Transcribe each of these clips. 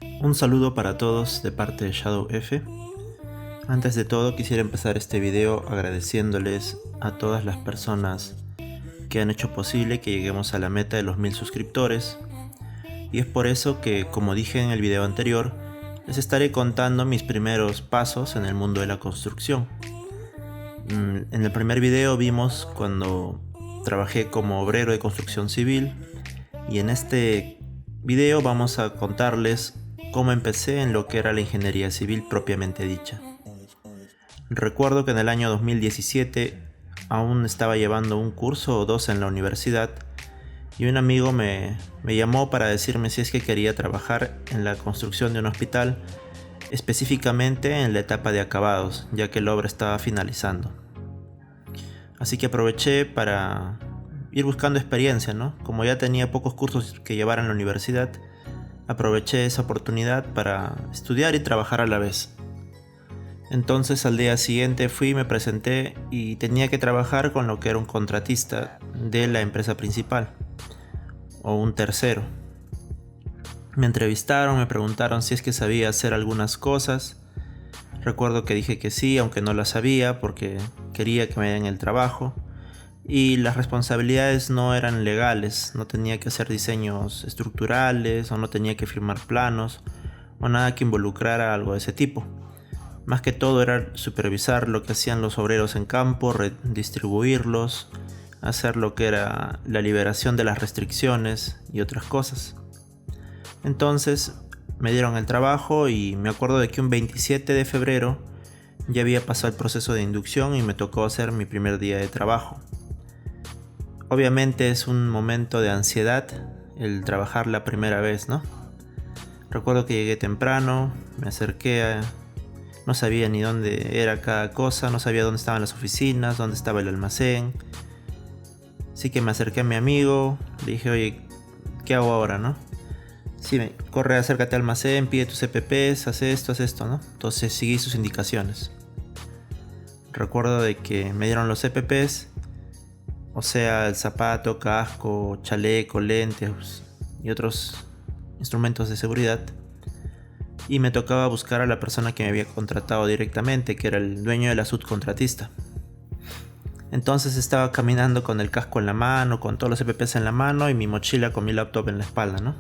Un saludo para todos de parte de Shadow F. Antes de todo quisiera empezar este video agradeciéndoles a todas las personas que han hecho posible que lleguemos a la meta de los 1000 suscriptores. Y es por eso que, como dije en el video anterior, les estaré contando mis primeros pasos en el mundo de la construcción. En el primer video vimos cuando trabajé como obrero de construcción civil, y en este video vamos a contarles cómo empecé en lo que era la ingeniería civil propiamente dicha. Recuerdo que en el año 2017 aún estaba llevando un curso o dos en la universidad, y un amigo me llamó para decirme si es que quería trabajar en la construcción de un hospital, específicamente en la etapa de acabados, ya que la obra estaba finalizando. Así que aproveché para ir buscando experiencia, ¿no? Como ya tenía pocos cursos que llevar en la universidad, aproveché esa oportunidad para estudiar y trabajar a la vez. Entonces al día siguiente fui, me presenté y tenía que trabajar con lo que era un contratista de la empresa principal o un tercero. Me entrevistaron, me preguntaron si es que sabía hacer algunas cosas. Recuerdo que dije que sí, aunque no las sabía porque quería que me den el trabajo. Y las responsabilidades no eran legales, no tenía que hacer diseños estructurales o no tenía que firmar planos o nada que involucrara algo de ese tipo. Más que todo era supervisar lo que hacían los obreros en campo, redistribuirlos, hacer lo que era la liberación de las restricciones y otras cosas. Entonces me dieron el trabajo y me acuerdo de que un 27 de febrero ya había pasado el proceso de inducción y me tocó hacer mi primer día de trabajo. Obviamente es un momento de ansiedad el trabajar la primera vez, ¿no? Recuerdo que llegué temprano, me acerqué, no sabía ni dónde era cada cosa, no sabía dónde estaban las oficinas, dónde estaba el almacén. Así que me acerqué a mi amigo, le dije, oye, ¿qué hago ahora, no? Sí, corre, acércate al almacén, pide tus EPPs, haz esto, ¿no? Entonces seguí sus indicaciones. Recuerdo de que me dieron los EPPs, o sea, el zapato, casco, chaleco, lentes y otros instrumentos de seguridad. Y me tocaba buscar a la persona que me había contratado directamente, que era el dueño de la subcontratista. Entonces estaba caminando con el casco en la mano, con todos los EPPs en la mano y mi mochila con mi laptop en la espalda, ¿no?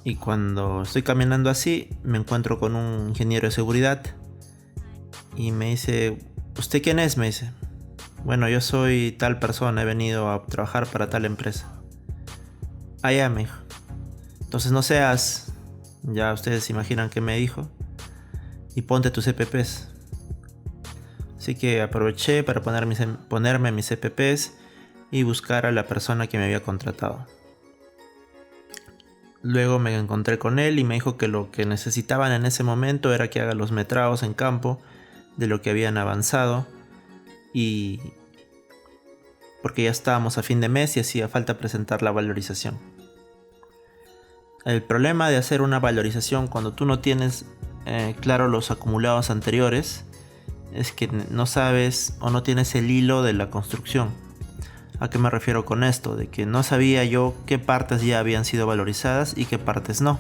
Y cuando estoy caminando así, me encuentro con un ingeniero de seguridad y me dice, ¿usted quién es? Me dice. Bueno, yo soy tal persona, he venido a trabajar para tal empresa. Ah, ya, me dijo. Entonces no seas, ya ustedes se imaginan qué me dijo, y ponte tus EPPs. Así que aproveché para ponerme mis EPPs y buscar a la persona que me había contratado. Luego me encontré con él y me dijo que lo que necesitaban en ese momento era que haga los metrados en campo de lo que habían avanzado, y porque ya estábamos a fin de mes y hacía falta presentar la valorización. El problema de hacer una valorización cuando tú no tienes claro los acumulados anteriores es que no sabes o no tienes el hilo de la construcción. ¿A qué me refiero con esto? De que no sabía yo qué partes ya habían sido valorizadas y qué partes no.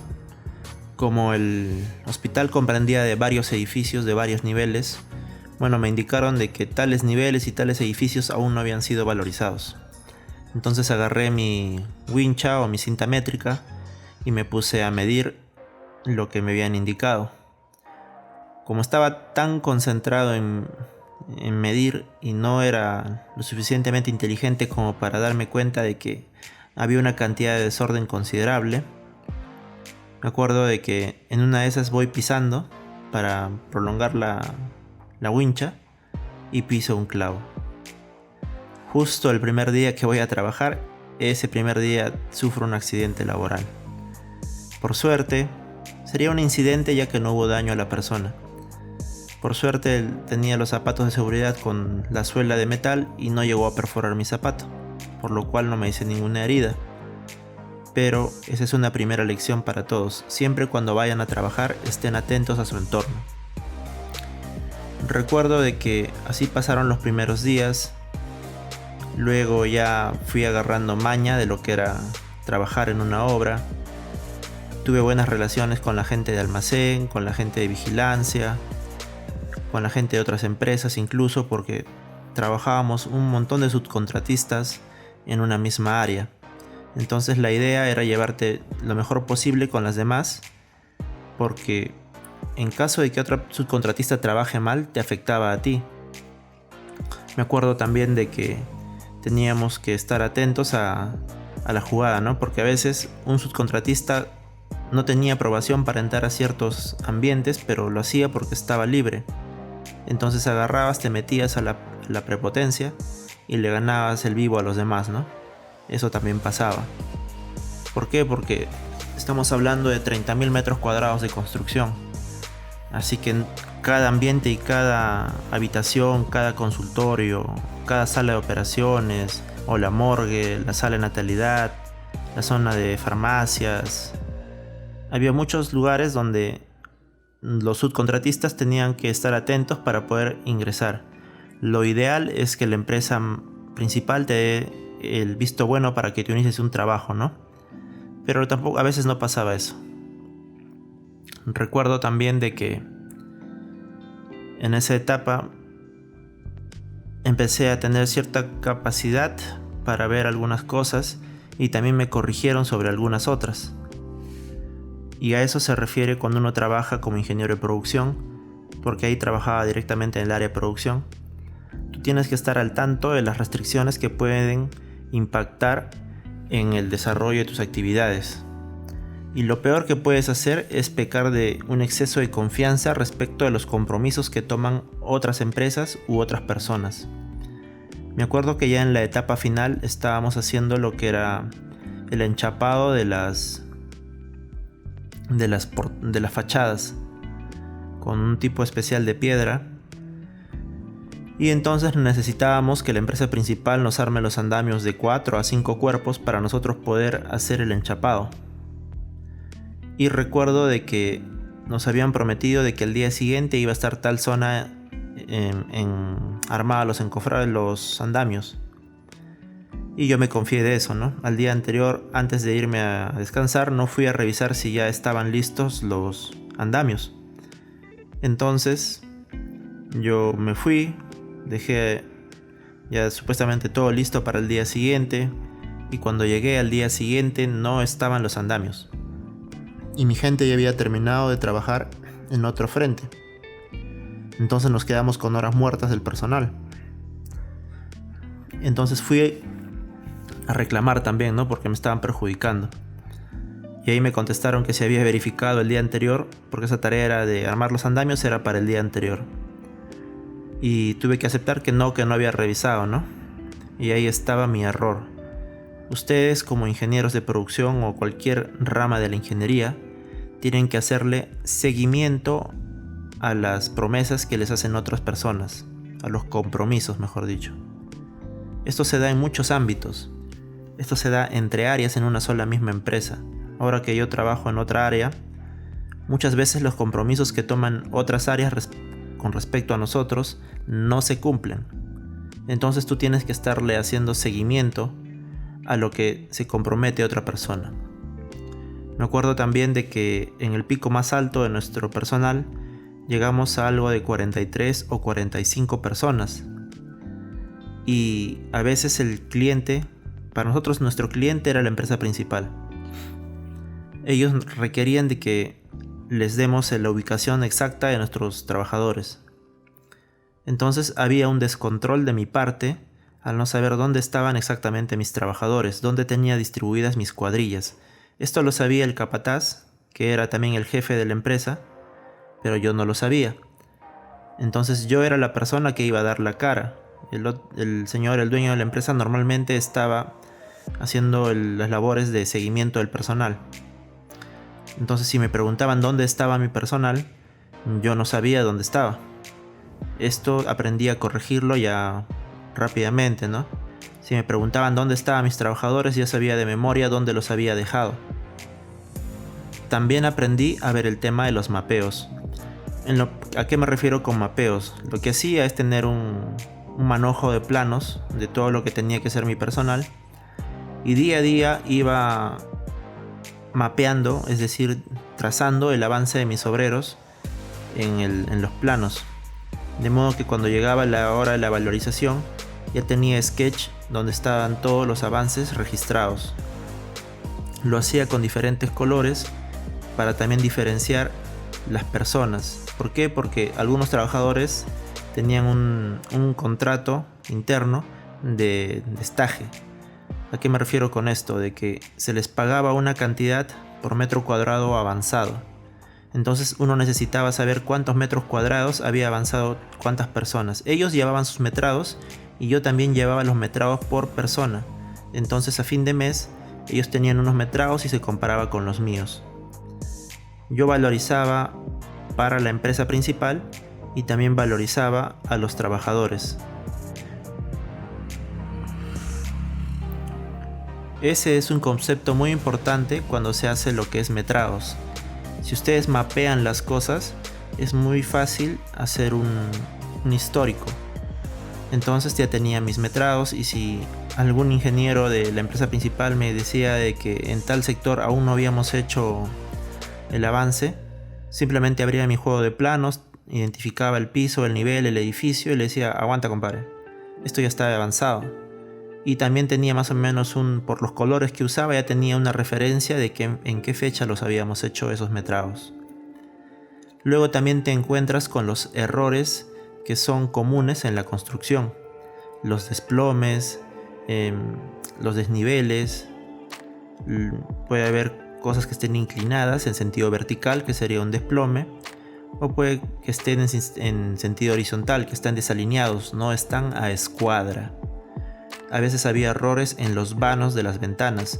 Como el hospital comprendía de varios edificios de varios niveles, bueno, me indicaron de que tales niveles y tales edificios aún no habían sido valorizados. Entonces agarré mi wincha o mi cinta métrica y me puse a medir lo que me habían indicado. Como estaba tan concentrado en medir y no era lo suficientemente inteligente como para darme cuenta de que había una cantidad de desorden considerable, me acuerdo de que en una de esas voy pisando para prolongar la wincha y piso un clavo. Justo el primer día que voy a trabajar, ese primer día sufro un accidente laboral. Por suerte, sería un incidente ya que no hubo daño a la persona. Por suerte tenía los zapatos de seguridad con la suela de metal y no llegó a perforar mi zapato, por lo cual no me hice ninguna herida. Pero esa es una primera lección para todos. Siempre cuando vayan a trabajar estén atentos a su entorno. Recuerdo de que así pasaron los primeros días. Luego ya fui agarrando maña de lo que era trabajar en una obra. tuve buenas relaciones con la gente de almacén, con la gente de vigilancia, con la gente de otras empresas incluso, porque trabajábamos un montón de subcontratistas en una misma área. Entonces la idea era llevarte lo mejor posible con las demás, porque en caso de que otro subcontratista trabaje mal, te afectaba a ti. Me acuerdo también de que teníamos que estar atentos a la jugada, ¿no? Porque a veces un subcontratista no tenía aprobación para entrar a ciertos ambientes, pero lo hacía porque estaba libre. Entonces agarrabas, te metías a la prepotencia y le ganabas el vivo a los demás, ¿no? Eso también pasaba. ¿Por qué? Porque estamos hablando de 30.000 metros cuadrados de construcción. Así que cada ambiente y cada habitación, cada consultorio, cada sala de operaciones, o la morgue, la sala de natalidad, la zona de farmacias. Había muchos lugares donde los subcontratistas tenían que estar atentos para poder ingresar. Lo ideal es que la empresa principal te dé el visto bueno para que te inicies un trabajo, ¿no? Pero tampoco, a veces no pasaba eso. Recuerdo también de que en esa etapa empecé a tener cierta capacidad para ver algunas cosas y también me corrigieron sobre algunas otras. Y a eso se refiere cuando uno trabaja como ingeniero de producción, porque ahí trabajaba directamente en el área de producción. Tú tienes que estar al tanto de las restricciones que pueden impactar en el desarrollo de tus actividades. Y lo peor que puedes hacer es pecar de un exceso de confianza respecto de los compromisos que toman otras empresas u otras personas. Me acuerdo que ya en la etapa final estábamos haciendo lo que era el enchapado de las fachadas con un tipo especial de piedra, y entonces necesitábamos que la empresa principal nos arme los andamios de 4 a 5 cuerpos para nosotros poder hacer el enchapado. Y recuerdo de que nos habían prometido de que el día siguiente iba a estar tal zona armada, los encofrados, los andamios. Y yo me confié de eso, ¿no? Al día anterior, antes de irme a descansar, no fui a revisar si ya estaban listos los andamios. Entonces yo me fui, dejé ya supuestamente todo listo para el día siguiente, y cuando llegué al día siguiente no estaban los andamios. Y mi gente ya había terminado de trabajar en otro frente. Entonces nos quedamos con horas muertas del personal. Entonces fui a reclamar también, ¿no? Porque me estaban perjudicando. Y ahí me contestaron que se había verificado el día anterior, porque esa tarea era de armar los andamios, era para el día anterior. Y tuve que aceptar que no había revisado, ¿no? Y ahí estaba mi error. Ustedes, como ingenieros de producción o cualquier rama de la ingeniería, tienen que hacerle seguimiento a las promesas que les hacen otras personas, a los compromisos, mejor dicho. Esto se da en muchos ámbitos. Esto se da entre áreas en una sola misma empresa. Ahora que yo trabajo en otra área, muchas veces los compromisos que toman otras áreas con respecto a nosotros no se cumplen. Entonces tú tienes que estarle haciendo seguimiento a lo que se compromete otra persona. Me acuerdo también de que en el pico más alto de nuestro personal llegamos a algo de 43 o 45 personas. Y a veces el cliente, para nosotros nuestro cliente era la empresa principal. Ellos requerían de que les demos la ubicación exacta de nuestros trabajadores. Entonces había un descontrol de mi parte al no saber dónde estaban exactamente mis trabajadores, dónde tenía distribuidas mis cuadrillas. Esto lo sabía el capataz, que era también el jefe de la empresa, pero yo no lo sabía. Entonces yo era la persona que iba a dar la cara. El señor, el dueño de la empresa, normalmente estaba haciendo las labores de seguimiento del personal. Entonces si me preguntaban dónde estaba mi personal, yo no sabía dónde estaba. Esto aprendí a corregirlo ya rápidamente, ¿no? Si me preguntaban dónde estaban mis trabajadores, ya sabía de memoria dónde los había dejado. También aprendí a ver el tema de los mapeos. ¿A qué me refiero con mapeos? Lo que hacía es tener un manojo de planos de todo lo que tenía que ser mi personal, y día a día iba mapeando, es decir, trazando el avance de mis obreros en los planos. De modo que cuando llegaba la hora de la valorización, ya tenía sketch donde estaban todos los avances registrados. Lo hacía con diferentes colores para también diferenciar las personas. ¿Por qué? Porque algunos trabajadores tenían un contrato interno de estaje. ¿A qué me refiero con esto? De que se les pagaba una cantidad por metro cuadrado avanzado. Entonces uno necesitaba saber cuántos metros cuadrados había avanzado cuántas personas. Ellos llevaban sus metrados y yo también llevaba los metrados por persona. Entonces a fin de mes ellos tenían unos metrados y se comparaba con los míos. Yo valorizaba para la empresa principal y también valorizaba a los trabajadores. Ese es un concepto muy importante cuando se hace lo que es metrados. Si ustedes mapean las cosas, es muy fácil hacer un histórico. Entonces ya tenía mis metrados, y si algún ingeniero de la empresa principal me decía de que en tal sector aún no habíamos hecho el avance, simplemente abría mi juego de planos, identificaba el piso, el nivel, el edificio y le decía: aguanta compadre, esto ya está avanzado. Y también tenía más o menos por los colores que usaba, ya tenía una referencia de en qué fecha los habíamos hecho esos metrados. Luego también te encuentras con los errores que son comunes en la construcción. Los desplomes, los desniveles, puede haber cosas que estén inclinadas en sentido vertical, que sería un desplome, o puede que estén en sentido horizontal, que están desalineados, no están a escuadra. A veces había errores en los vanos de las ventanas,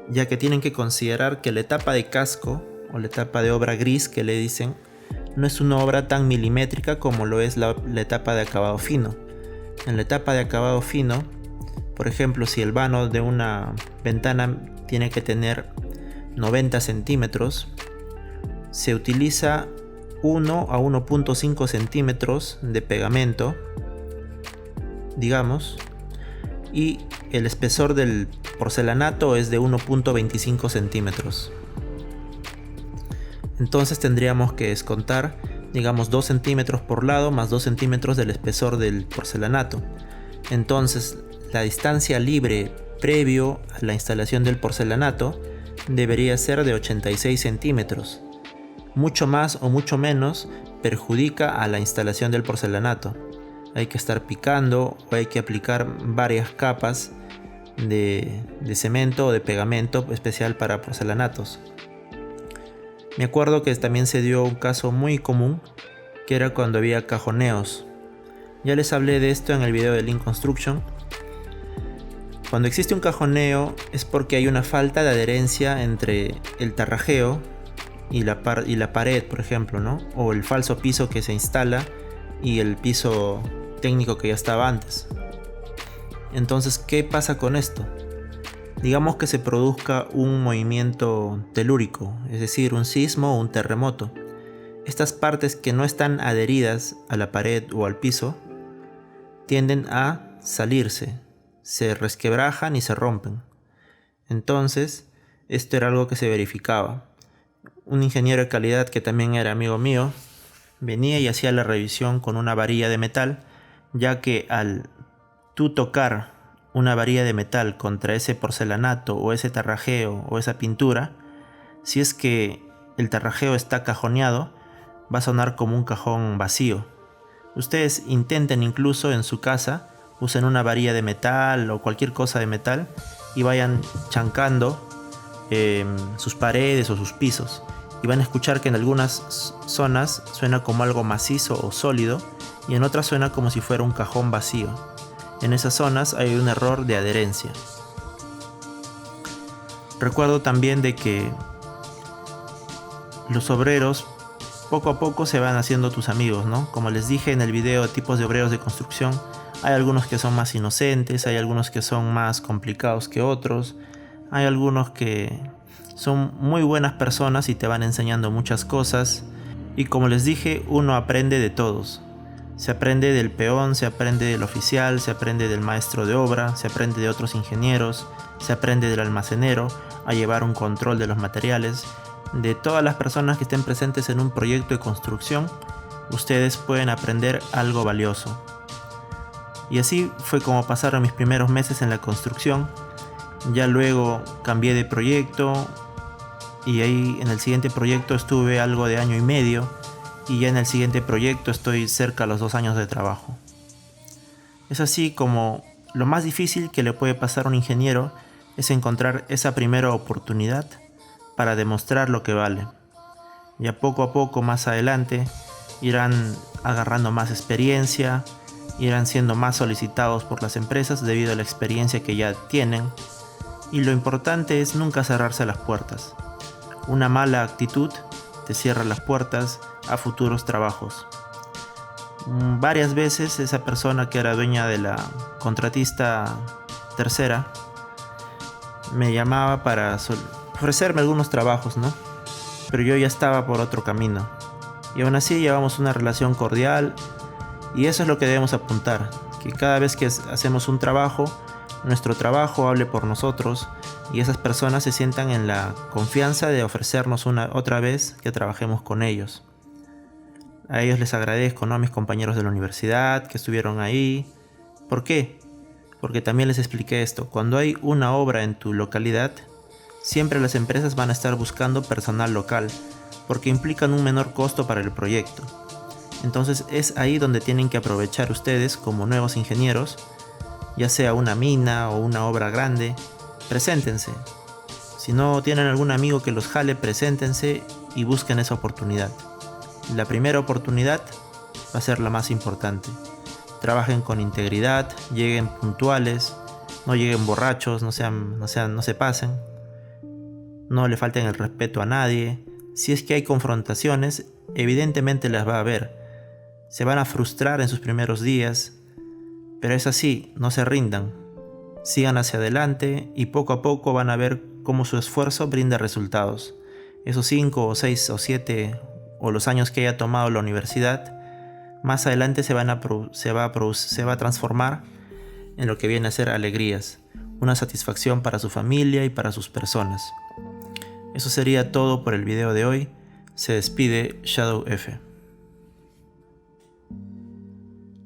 ya que tienen que considerar que la etapa de casco o la etapa de obra gris que le dicen no es una obra tan milimétrica como lo es la etapa de acabado fino. En la etapa de acabado fino, por ejemplo, si el vano de una ventana tiene que tener 90 centímetros, se utiliza 1 a 1.5 centímetros de pegamento, digamos, y el espesor del porcelanato es de 1.25 centímetros. Entonces tendríamos que descontar, digamos, 2 centímetros por lado más 2 centímetros del espesor del porcelanato. Entonces la distancia libre previo a la instalación del porcelanato debería ser de 86 centímetros. Mucho más o mucho menos perjudica a la instalación del porcelanato. Hay que estar picando o hay que aplicar varias capas de cemento o de pegamento especial para porcelanatos. Me acuerdo que también se dio un caso muy común, que era cuando había cajoneos. Ya les hablé de esto en el video de Lean Construction. Cuando existe un cajoneo es porque hay una falta de adherencia entre el tarrajeo y la pared, por ejemplo, ¿no? O el falso piso que se instala y el piso técnico que ya estaba antes. Entonces, ¿qué pasa con esto? Digamos que se produzca un movimiento telúrico, es decir, un sismo o un terremoto. Estas partes que no están adheridas a la pared o al piso tienden a salirse, se resquebrajan y se rompen. Entonces, esto era algo que se verificaba. Un ingeniero de calidad que también era amigo mío venía y hacía la revisión con una varilla de metal, ya que al tú tocar una varilla de metal contra ese porcelanato o ese tarrajeo o esa pintura, si es que el tarrajeo está cajoneado, va a sonar como un cajón vacío. Ustedes intenten incluso en su casa, usen una varilla de metal o cualquier cosa de metal y vayan chancando sus paredes o sus pisos, y van a escuchar que en algunas zonas suena como algo macizo o sólido y en otras suena como si fuera un cajón vacío. En esas zonas hay un error de adherencia. Recuerdo también de que los obreros poco a poco se van haciendo tus amigos, ¿no? Como les dije en el video tipos de obreros de construcción, hay algunos que son más inocentes, hay algunos que son más complicados que otros, hay algunos que son muy buenas personas y te van enseñando muchas cosas. Y como les dije, uno aprende de todos. Se aprende del peón, se aprende del oficial, se aprende del maestro de obra, se aprende de otros ingenieros. se aprende del almacenero a llevar un control de los materiales. De todas las personas que estén presentes en un proyecto de construcción, ustedes pueden aprender algo valioso. Y así fue como pasaron mis primeros meses en la construcción. Ya luego cambié de proyecto y ahí en el siguiente proyecto estuve algo de año y medio, y ya en el siguiente proyecto estoy cerca a los 2 años de trabajo. Es así como lo más difícil que le puede pasar a un ingeniero es encontrar esa primera oportunidad para demostrar lo que vale. Ya poco a poco más adelante irán agarrando más experiencia, irán siendo más solicitados por las empresas debido a la experiencia que ya tienen, y lo importante es nunca cerrarse las puertas. Una mala actitud te cierra las puertas a futuros trabajos. Varias veces esa persona que era dueña de la contratista tercera me llamaba para ofrecerme algunos trabajos, ¿no? Pero yo ya estaba por otro camino. Y aún así llevamos una relación cordial, y eso es lo que debemos apuntar, que cada vez que hacemos un trabajo, nuestro trabajo hable por nosotros y esas personas se sientan en la confianza de ofrecernos otra vez que trabajemos con ellos. A ellos les agradezco, ¿no? A mis compañeros de la universidad que estuvieron ahí. ¿Por qué? Porque también les expliqué esto. Cuando hay una obra en tu localidad, siempre las empresas van a estar buscando personal local, porque implican un menor costo para el proyecto. Entonces es ahí donde tienen que aprovechar ustedes como nuevos ingenieros, ya sea una mina o una obra grande. Preséntense. Si no tienen algún amigo que los jale, preséntense y busquen esa oportunidad. La primera oportunidad va a ser la más importante. Trabajen con integridad, lleguen puntuales, no lleguen borrachos, no se pasen, no le falten el respeto a nadie. Si es que hay confrontaciones, evidentemente las va a haber. Se van a frustrar en sus primeros días, pero es así, no se rindan. Sigan hacia adelante y poco a poco van a ver cómo su esfuerzo brinda resultados. Esos 5 o 6 o 7 o los años que haya tomado la universidad, más adelante se va a transformar en lo que viene a ser alegrías, una satisfacción para su familia y para sus personas. Eso sería todo por el video de hoy. Se despide Shadow F.